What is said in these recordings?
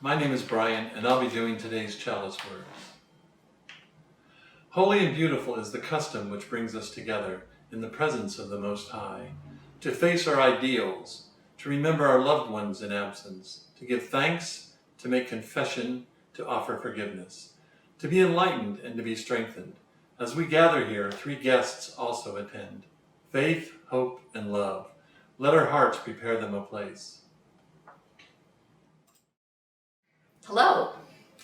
My name is Brian, and I'll be doing today's chalice words. Holy and beautiful is the custom which brings us together in the presence of the Most High, to face our ideals, to remember our loved ones in absence, to give thanks, to make confession, to offer forgiveness, to be enlightened and to be strengthened. As we gather here, 3 guests also attend: faith, hope, and love. Let our hearts prepare them a place. Hello,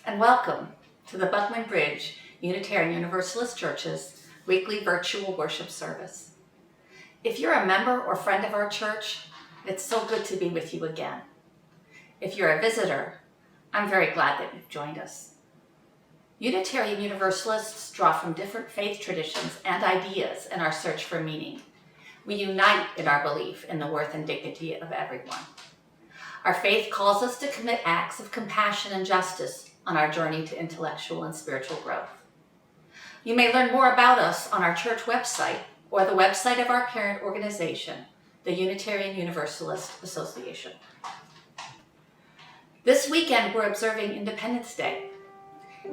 and welcome to the Buckman Bridge Unitarian Universalist Church's weekly virtual worship service. If you're a member or friend of our church, it's so good to be with you again. If you're a visitor, I'm very glad that you've joined us. Unitarian Universalists draw from different faith traditions and ideas in our search for meaning. We unite in our belief in the worth and dignity of everyone. Our faith calls us to commit acts of compassion and justice on our journey to intellectual and spiritual growth. You may learn more about us on our church website or the website of our parent organization, the Unitarian Universalist Association. This weekend, we're observing Independence Day.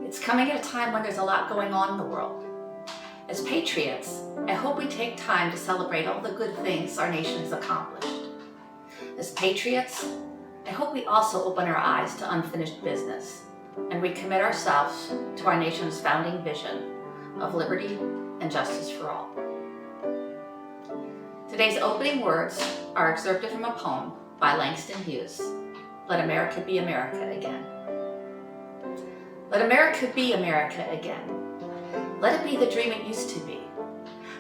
It's coming at a time when there's a lot going on in the world. As patriots, I hope we take time to celebrate all the good things our nation has accomplished. As patriots, I hope we also open our eyes to unfinished business and recommit ourselves to our nation's founding vision of liberty and justice for all. Today's opening words are excerpted from a poem by Langston Hughes, "Let America Be America Again." Let America be America again. Let it be the dream it used to be.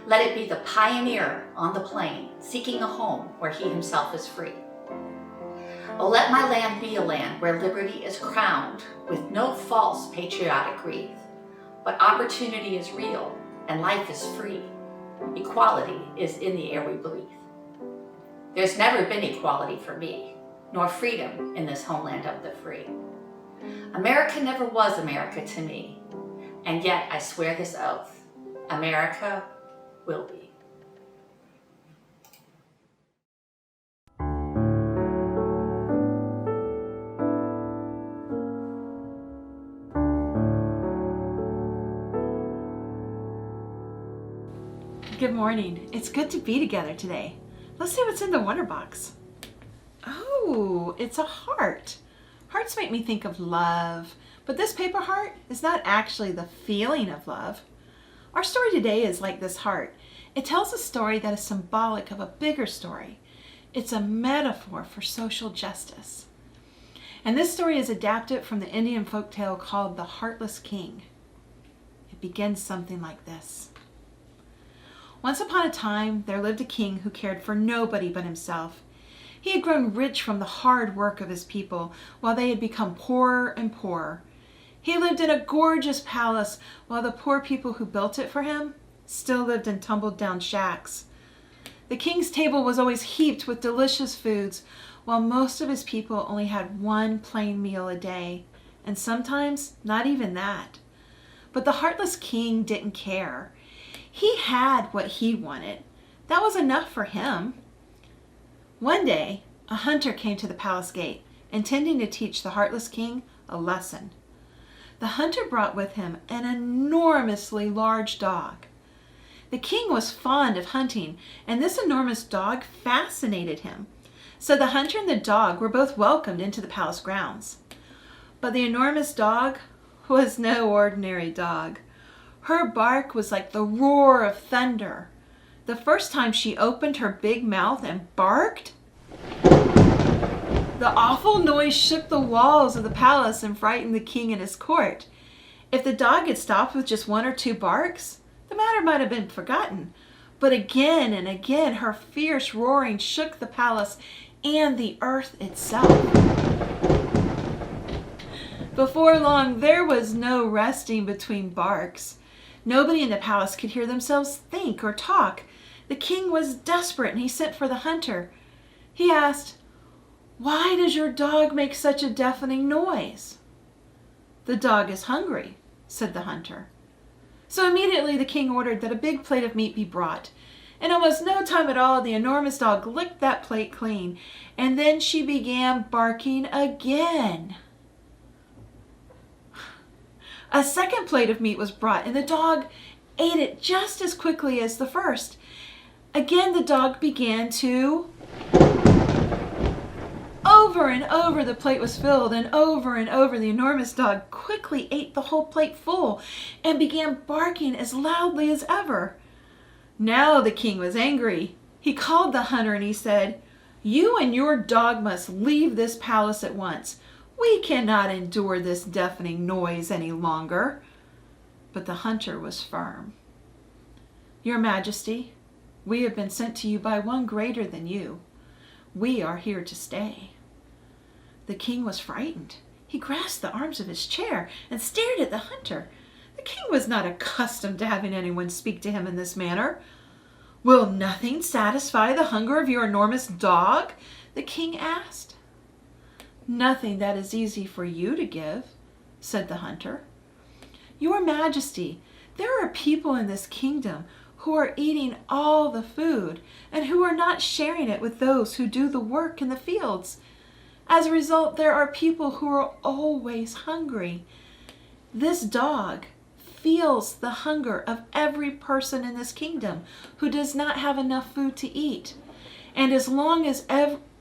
Let it be the pioneer on the plain, seeking a home where he himself is free. Oh, let my land be a land where liberty is crowned with no false patriotic wreath, but opportunity is real and life is free. Equality is in the air we breathe. There's never been equality for me, nor freedom in this homeland of the free. America never was America to me, and yet I swear this oath: America will be. Good morning. It's good to be together today. Let's see what's in the wonder box. Oh, it's a heart. Hearts make me think of love, but this paper heart is not actually the feeling of love. Our story today is like this heart. It tells a story that is symbolic of a bigger story. It's a metaphor for social justice. And this story is adapted from the Indian folktale called The Heartless King. It begins something like this. Once upon a time, there lived a king who cared for nobody but himself. He had grown rich from the hard work of his people, while they had become poorer and poorer. He lived in a gorgeous palace, while the poor people who built it for him still lived in tumbled-down shacks. The king's table was always heaped with delicious foods, while most of his people only had one plain meal a day, and sometimes not even that. But the heartless king didn't care. He had what he wanted. That was enough for him. One day, a hunter came to the palace gate, intending to teach the heartless king a lesson. The hunter brought with him an enormously large dog. The king was fond of hunting, and this enormous dog fascinated him. So the hunter and the dog were both welcomed into the palace grounds. But the enormous dog was no ordinary dog. Her bark was like the roar of thunder. The first time she opened her big mouth and barked, the awful noise shook the walls of the palace and frightened the king and his court. If the dog had stopped with just 1 or 2 barks, the matter might have been forgotten. But again and again, her fierce roaring shook the palace and the earth itself. Before long, there was no resting between barks. Nobody in the palace could hear themselves think or talk. The king was desperate, and he sent for the hunter. He asked, "Why does your dog make such a deafening noise?" "The dog is hungry," said the hunter. So immediately the king ordered that a big plate of meat be brought. In almost no time at all, the enormous dog licked that plate clean, and then she began barking again. A second plate of meat was brought, and the dog ate it just as quickly as the first. Again, the dog began to... Over and over the plate was filled, and over the enormous dog quickly ate the whole plate full and began barking as loudly as ever. Now the king was angry. He called the hunter and he said, "You and your dog must leave this palace at once. We cannot endure this deafening noise any longer." But the hunter was firm. "Your Majesty, we have been sent to you by one greater than you. We are here to stay." The king was frightened. He grasped the arms of his chair and stared at the hunter. The king was not accustomed to having anyone speak to him in this manner. "Will nothing satisfy the hunger of your enormous dog?" the king asked. "Nothing that is easy for you to give," said the hunter. "Your Majesty, there are people in this kingdom who are eating all the food and who are not sharing it with those who do the work in the fields. As a result, there are people who are always hungry. This dog feels the hunger of every person in this kingdom who does not have enough food to eat. And as long as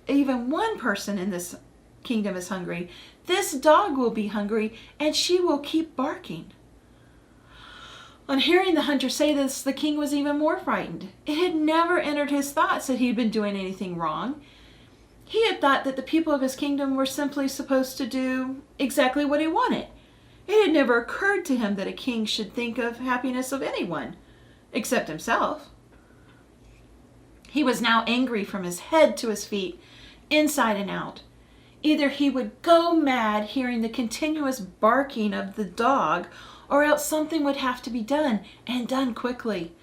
even one person in this kingdom is hungry, this dog will be hungry and she will keep barking." On hearing the hunter say this, the king was even more frightened. It had never entered his thoughts that he had been doing anything wrong. He had thought that the people of his kingdom were simply supposed to do exactly what he wanted. It had never occurred to him that a king should think of happiness of anyone, except himself. He was now angry from his head to his feet, inside and out. Either he would go mad hearing the continuous barking of the dog, or else something would have to be done, and done quickly.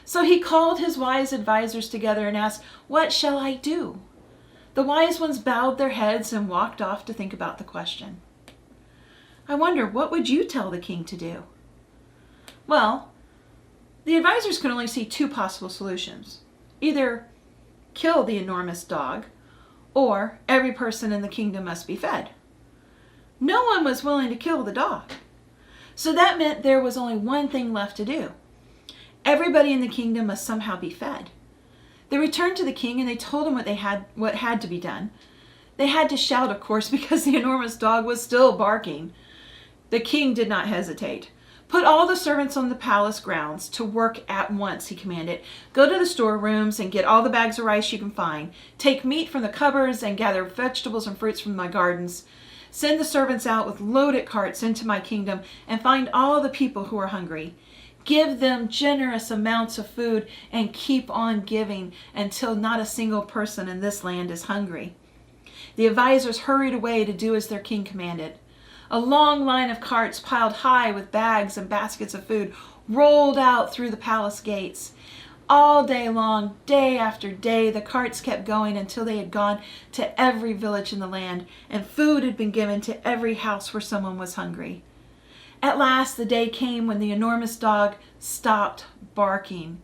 So he called his wise advisors together and asked, "What shall I do?" The wise ones bowed their heads and walked off to think about the question. "I wonder, what would you tell the king to do?" Well, the advisors could only see two possible solutions. Either kill the enormous dog, or every person in the kingdom must be fed. No one was willing to kill the dog. So that meant there was only one thing left to do. Everybody in the kingdom must somehow be fed. They returned to the king and they told him what had to be done. They had to shout, of course, because the enormous dog was still barking. The king did not hesitate. "Put all the servants on the palace grounds to work at once," he commanded. "Go to the storerooms and get all the bags of rice you can find. Take meat from the cupboards and gather vegetables and fruits from my gardens. Send the servants out with loaded carts into my kingdom and find all the people who are hungry. Give them generous amounts of food and keep on giving until not a single person in this land is hungry." The advisors hurried away to do as their king commanded. A long line of carts piled high with bags and baskets of food rolled out through the palace gates. All day long, day after day, the carts kept going until they had gone to every village in the land, and food had been given to every house where someone was hungry. At last the day came when the enormous dog stopped barking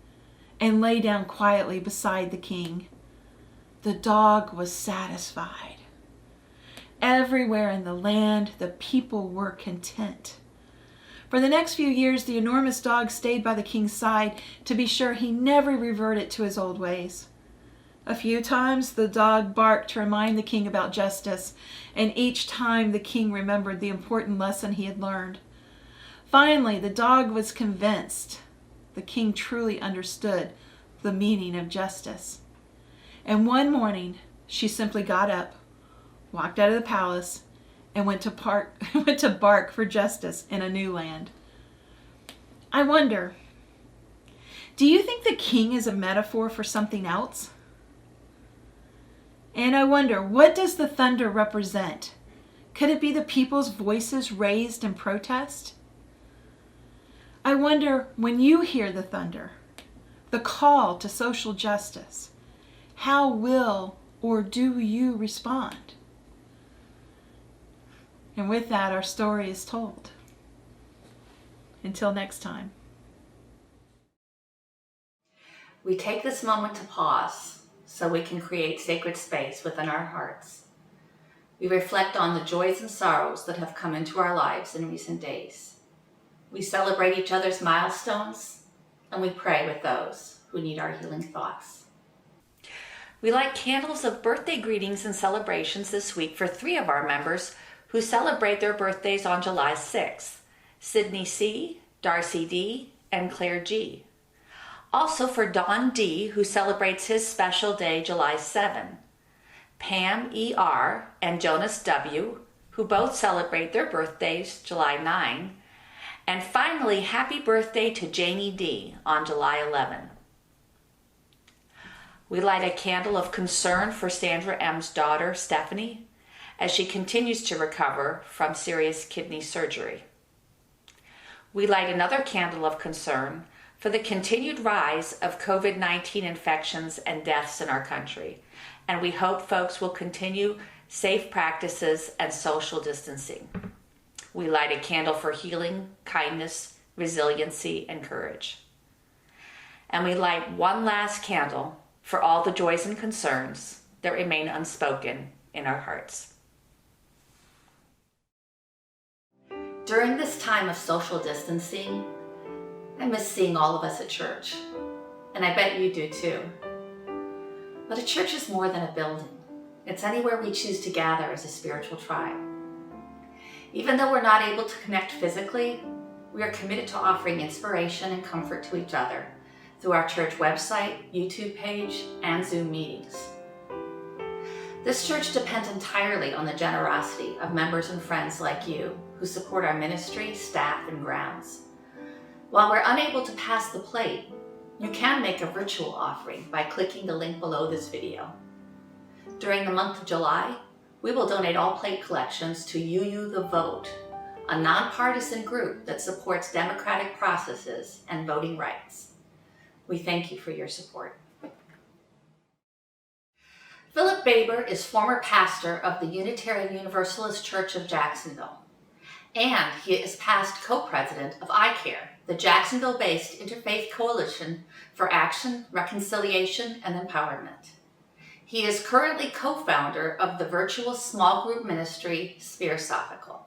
and lay down quietly beside the king. The dog was satisfied. Everywhere in the land, the people were content. For the next few years, the enormous dog stayed by the king's side to be sure he never reverted to his old ways. A few times the dog barked to remind the king about justice, and each time the king remembered the important lesson he had learned. Finally, the dog was convinced the king truly understood the meaning of justice. And one morning, she simply got up, walked out of the palace, and went to bark for justice in a new land. I wonder, do you think the king is a metaphor for something else? And I wonder, what does the thunder represent? Could it be the people's voices raised in protest? I wonder, when you hear the thunder, the call to social justice, how will or do you respond? And with that, our story is told. Until next time. We take this moment to pause so we can create sacred space within our hearts. We reflect on the joys and sorrows that have come into our lives in recent days. We celebrate each other's milestones, and we pray with those who need our healing thoughts. We light candles of birthday greetings and celebrations this week for 3 of our members who celebrate their birthdays on July 6th, Sydney C., Darcy D., and Claire G. Also for Don D., who celebrates his special day July 7, Pam E.R. and Jonas W., who both celebrate their birthdays July 9, and finally, happy birthday to Janie D. on July 11. We light a candle of concern for Sandra M.'s daughter, Stephanie, as she continues to recover from serious kidney surgery. We light another candle of concern for the continued rise of COVID-19 infections and deaths in our country, and we hope folks will continue safe practices and social distancing. We light a candle for healing, kindness, resiliency, and courage. And we light one last candle for all the joys and concerns that remain unspoken in our hearts. During this time of social distancing, I miss seeing all of us at church, and I bet you do too. But a church is more than a building. It's anywhere we choose to gather as a spiritual tribe. Even though we're not able to connect physically, we are committed to offering inspiration and comfort to each other through our church website, YouTube page, and Zoom meetings. This church depends entirely on the generosity of members and friends like you who support our ministry, staff, and grounds. While we're unable to pass the plate, you can make a virtual offering by clicking the link below this video. During the month of July, we will donate all plate collections to UU The Vote, a nonpartisan group that supports democratic processes and voting rights. We thank you for your support. Phillip Baber is former pastor of the Unitarian Universalist Church of Jacksonville, and he is past co-president of iCare, the Jacksonville-based interfaith coalition for action, reconciliation, and empowerment. He is currently co-founder of the virtual small group ministry Spearsophical.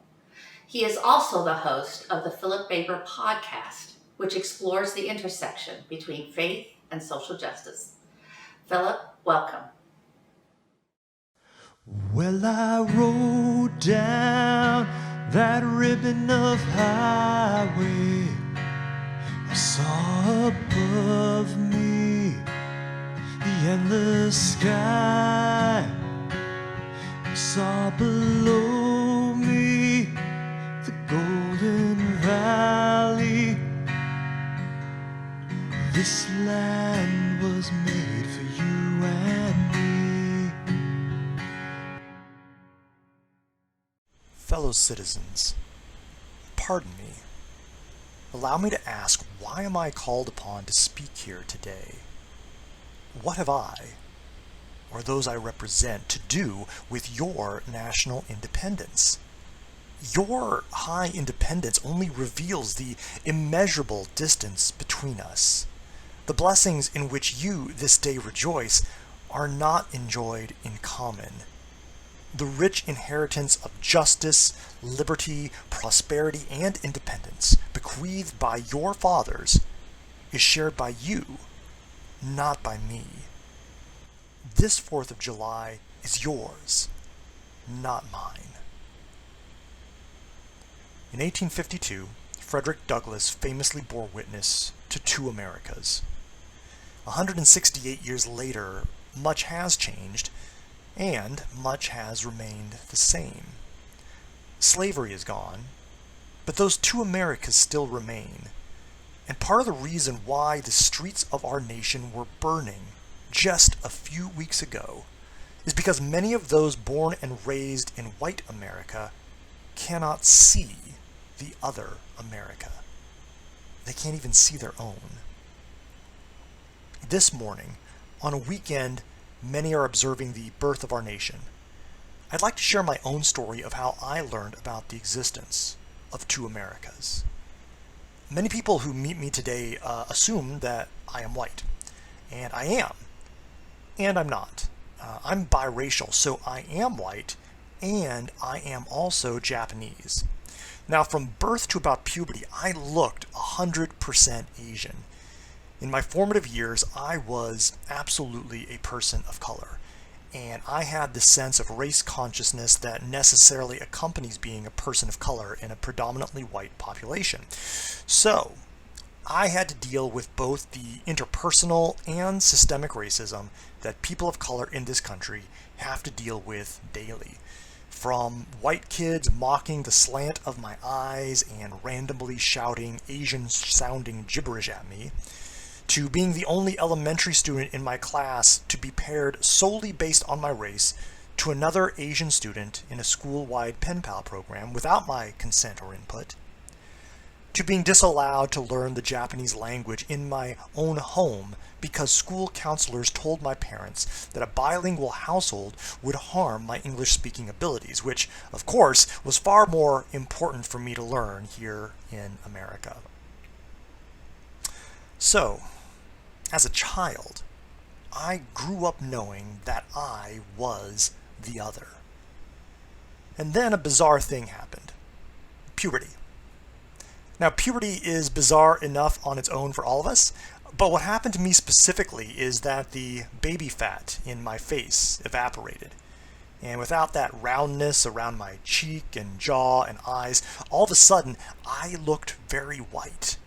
He is also the host of the Phillip Baber podcast, which explores the intersection between faith and social justice. Phillip, welcome. Well, I rode down that ribbon of highway. I saw above me the endless sky. I saw below me the golden valley. This land was made for you and me. Fellow citizens, pardon me. Allow me to ask, why am I called upon to speak here today? What have I, or those I represent, to do with your national independence? Your high independence only reveals the immeasurable distance between us. The blessings in which you this day rejoice are not enjoyed in common. The rich inheritance of justice, liberty, prosperity, and independence bequeathed by your fathers is shared by you, not by me. This 4th of July is yours, not mine. In 1852, Frederick Douglass famously bore witness to 2 Americas. 168 years later, much has changed, and much has remained the same. Slavery is gone, but those 2 Americas still remain. And part of the reason why the streets of our nation were burning just a few weeks ago is because many of those born and raised in white America cannot see the other America. They can't even see their own. This morning, on a weekend many are observing the birth of our nation, I'd like to share my own story of how I learned about the existence of 2 Americas. Many people who meet me today assume that I am white, and I am, and I'm not. I'm biracial, so I am white, and I am also Japanese. Now, from birth to about puberty, I looked 100% Asian. In my formative years, I was absolutely a person of color, and I had the sense of race consciousness that necessarily accompanies being a person of color in a predominantly white population. So, I had to deal with both the interpersonal and systemic racism that people of color in this country have to deal with daily. From white kids mocking the slant of my eyes and randomly shouting Asian-sounding gibberish at me, to being the only elementary student in my class to be paired solely based on my race to another Asian student in a school-wide pen pal program without my consent or input, to being disallowed to learn the Japanese language in my own home because school counselors told my parents that a bilingual household would harm my English-speaking abilities, which, of course, was far more important for me to learn here in America. So, as a child, I grew up knowing that I was the other. And then a bizarre thing happened. Puberty. Now, puberty is bizarre enough on its own for all of us, but what happened to me specifically is that the baby fat in my face evaporated. And without that roundness around my cheek and jaw and eyes, all of a sudden, I looked very white.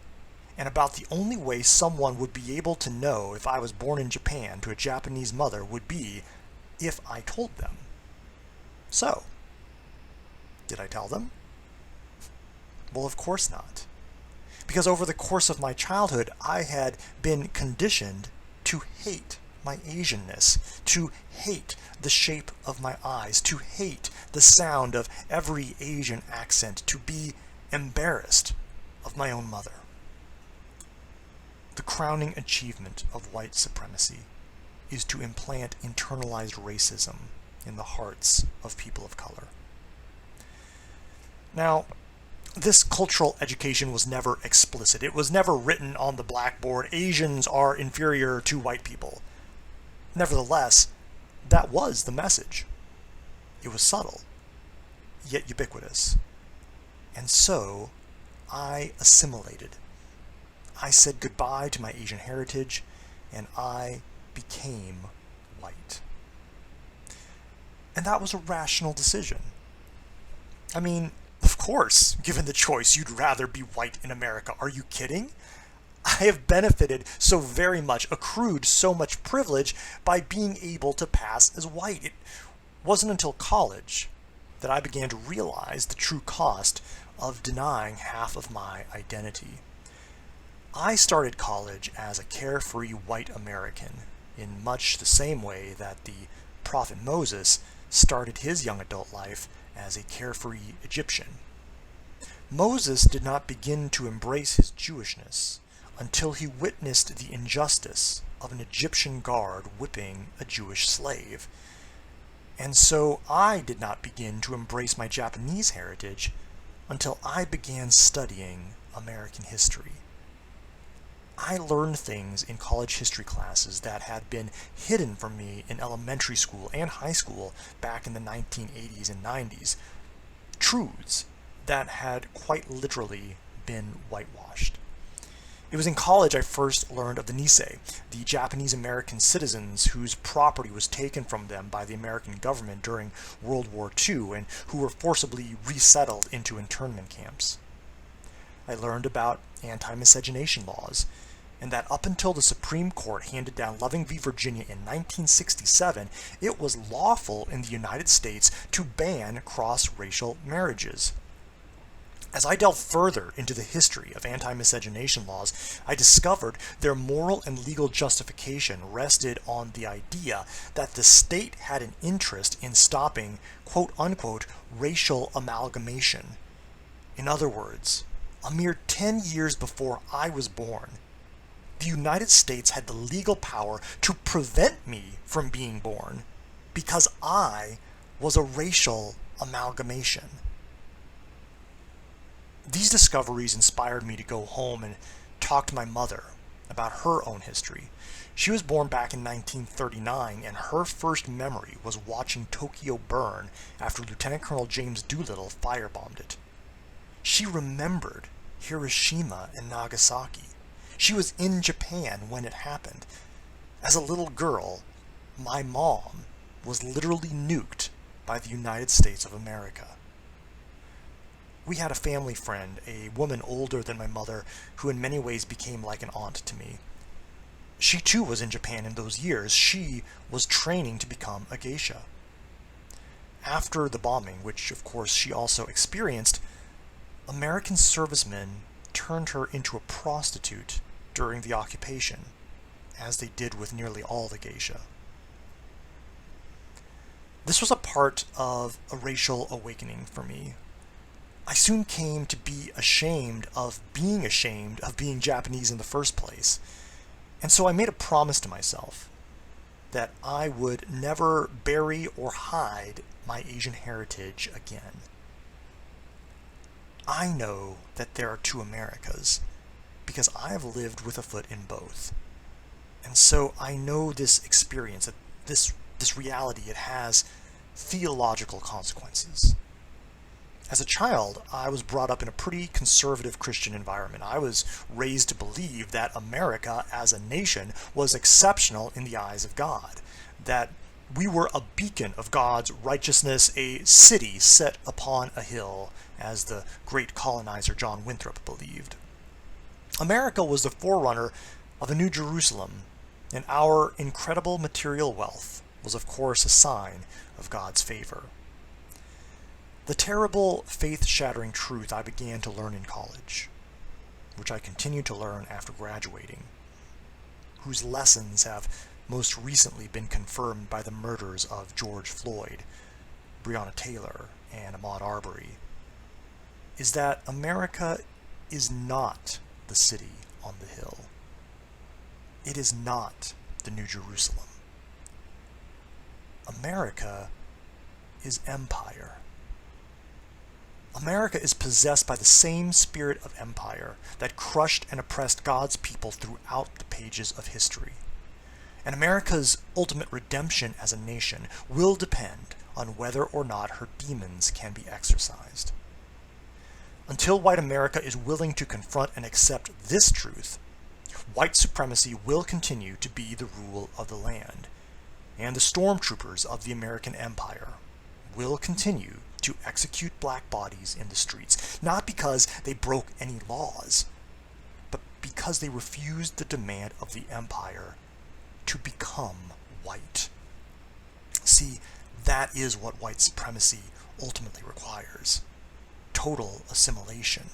And about the only way someone would be able to know if I was born in Japan to a Japanese mother would be if I told them. So, did I tell them? Well, of course not. Because over the course of my childhood, I had been conditioned to hate my Asianness, to hate the shape of my eyes, to hate the sound of every Asian accent, to be embarrassed of my own mother. The crowning achievement of white supremacy is to implant internalized racism in the hearts of people of color. Now, this cultural education was never explicit. It was never written on the blackboard, Asians are inferior to white people. Nevertheless, that was the message. It was subtle, yet ubiquitous. And so, I assimilated. I said goodbye to my Asian heritage, and I became white. And that was a rational decision. I mean, of course, given the choice, you'd rather be white in America. Are you kidding? I have benefited so very much, accrued so much privilege by being able to pass as white. It wasn't until college that I began to realize the true cost of denying half of my identity. I started college as a carefree white American in much the same way that the prophet Moses started his young adult life as a carefree Egyptian. Moses did not begin to embrace his Jewishness until he witnessed the injustice of an Egyptian guard whipping a Jewish slave. And so I did not begin to embrace my Japanese heritage until I began studying American history. I learned things in college history classes that had been hidden from me in elementary school and high school back in the 1980s and 90s. Truths that had quite literally been whitewashed. It was in college I first learned of the Nisei, the Japanese American citizens whose property was taken from them by the American government during World War II and who were forcibly resettled into internment camps. I learned about anti-miscegenation laws, and that up until the Supreme Court handed down Loving v. Virginia in 1967, it was lawful in the United States to ban cross-racial marriages. As I delved further into the history of anti-miscegenation laws, I discovered their moral and legal justification rested on the idea that the state had an interest in stopping quote-unquote racial amalgamation. In other words, a mere 10 years before I was born, the United States had the legal power to prevent me from being born because I was a racial amalgamation. These discoveries inspired me to go home and talk to my mother about her own history. She was born back in 1939, and her first memory was watching Tokyo burn after Lieutenant Colonel James Doolittle firebombed it. She remembered Hiroshima and Nagasaki. She was in Japan when it happened. As a little girl, my mom was literally nuked by the United States of America. We had a family friend, a woman older than my mother, who in many ways became like an aunt to me. She too was in Japan in those years. She was training to become a geisha. After the bombing, which of course she also experienced, American servicemen turned her into a prostitute during the occupation, as they did with nearly all the geisha. This was a part of a racial awakening for me. I soon came to be ashamed of being Japanese in the first place, and so I made a promise to myself that I would never bury or hide my Asian heritage again. I know that there are two Americas because I have lived with a foot in both. And so I know this experience, that this reality, it has theological consequences. As a child, I was brought up in a pretty conservative Christian environment. I was raised to believe that America as a nation was exceptional in the eyes of God, that we were a beacon of God's righteousness, a city set upon a hill, as the great colonizer John Winthrop believed. America was the forerunner of a New Jerusalem, and our incredible material wealth was of course a sign of God's favor. The terrible, faith-shattering truth I began to learn in college, which I continued to learn after graduating, whose lessons have most recently been confirmed by the murders of George Floyd, Breonna Taylor, and Ahmaud Arbery, is that America is not the city on the hill. It is not the New Jerusalem. America is empire. America is possessed by the same spirit of empire that crushed and oppressed God's people throughout the pages of history. And America's ultimate redemption as a nation will depend on whether or not her demons can be exorcised. Until white America is willing to confront and accept this truth, white supremacy will continue to be the rule of the land, and the stormtroopers of the American empire will continue to execute black bodies in the streets, not because they broke any laws, but because they refused the demand of the empire to become white. See, that is what white supremacy ultimately requires: total assimilation.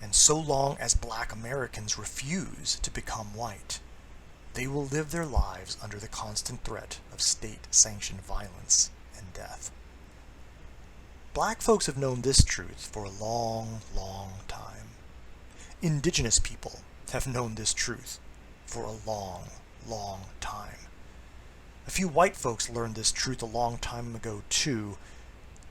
And so long as black Americans refuse to become white, they will live their lives under the constant threat of state-sanctioned violence and death. Black folks have known this truth for a long, long time. Indigenous people have known this truth for a long, long time. A few white folks learned this truth a long time ago too,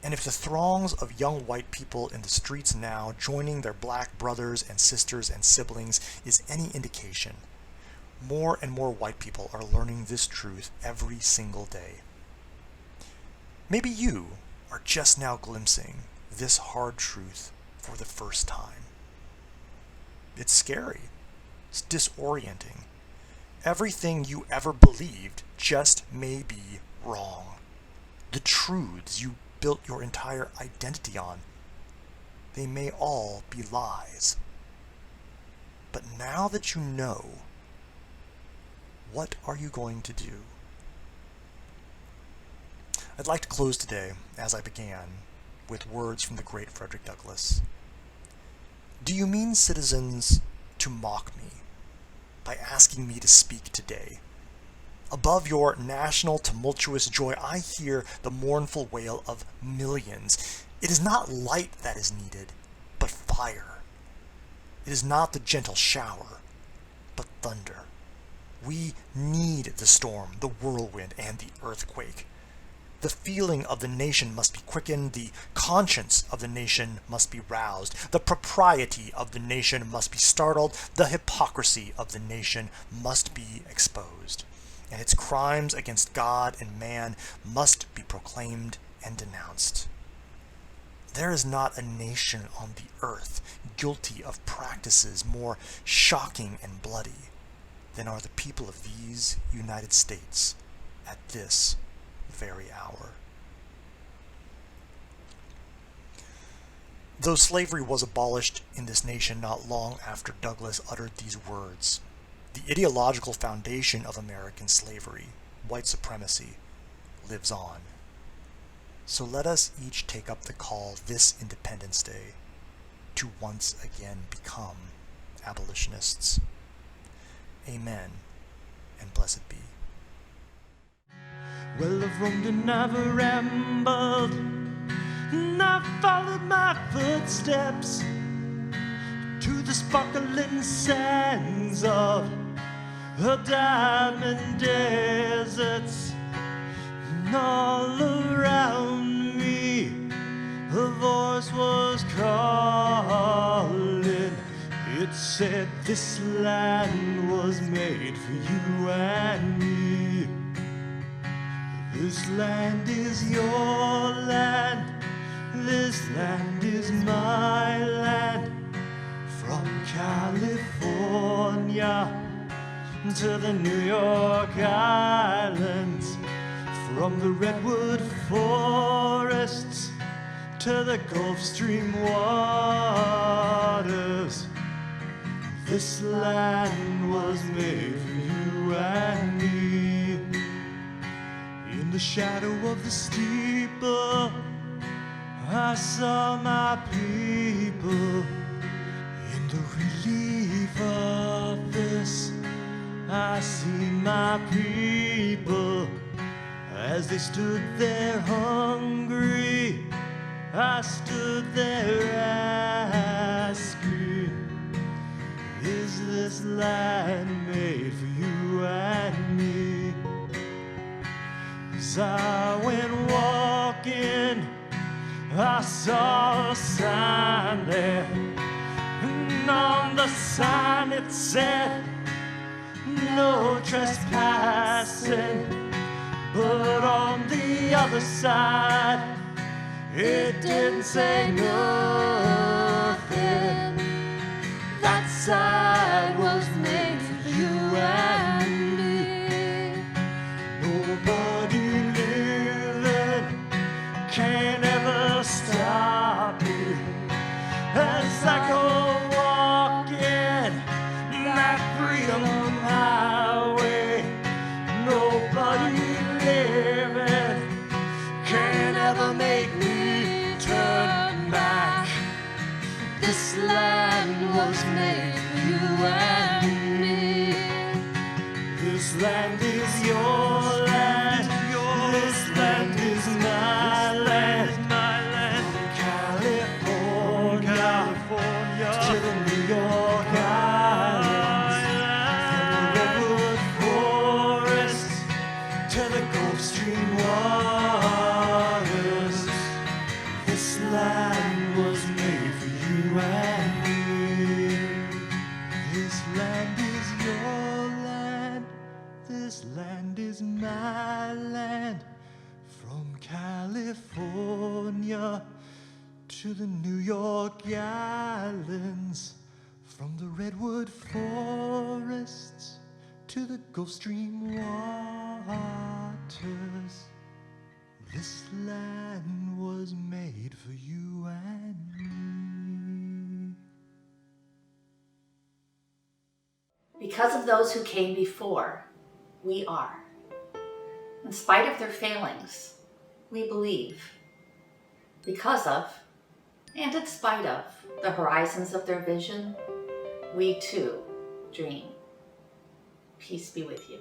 and if the throngs of young white people in the streets now joining their black brothers and sisters and siblings is any indication, more and more white people are learning this truth every single day. Maybe you are just now glimpsing this hard truth for the first time. It's scary. It's disorienting. Everything you ever believed just may be wrong. The truths you built your entire identity on, they may all be lies. But now that you know, what are you going to do? I'd like to close today, as I began, with words from the great Frederick Douglass. Do you mean, citizens, to mock me by asking me to speak today? Above your national tumultuous joy, I hear the mournful wail of millions. It is not light that is needed, but fire. It is not the gentle shower, but thunder. We need the storm, the whirlwind, and the earthquake. The feeling of the nation must be quickened, the conscience of the nation must be roused, the propriety of the nation must be startled, the hypocrisy of the nation must be exposed, and its crimes against God and man must be proclaimed and denounced. There is not a nation on the earth guilty of practices more shocking and bloody than are the people of these United States at this very hour. Though slavery was abolished in this nation not long after Douglass uttered these words, the ideological foundation of American slavery, white supremacy, lives on. So let us each take up the call this Independence Day to once again become abolitionists. Amen, and blessed be. Well, I've roamed and I've rambled, and I've followed my footsteps to the sparkling sands of the diamond deserts. And all around me a voice was calling. It said this land was made for you and me. This land is your land, this land is my land. From California to the New York Islands, from the redwood forests to the Gulf Stream waters. This land was made for you and me. In the shadow of the steeple, I saw my people. In the relief of this, I see my people. As they stood there hungry, I stood there asking, is this land made for you and me? As I went walking, I saw a sign there, and on the sign it said, no trespassing. But on the other side, it didn't say nothing. That side was made for you and me. Nobody living can ever stop me as I go walking that freedom highway. Nobody living can ever make me turn back. This land was made for you and me. This land is your land. This land is my land. From California to the New York Islands, from the redwood forest to the Gulf Stream waters. This land was made for you and me. This land is your land. This land is my land. From California to the New York Islands, from the redwood forests to the Gulf Stream waters. This land was made for you and me. Because of those who came before, we are. In spite of their failings, we believe. Because of, and in spite of, the horizons of their vision, we too dream. Peace be with you.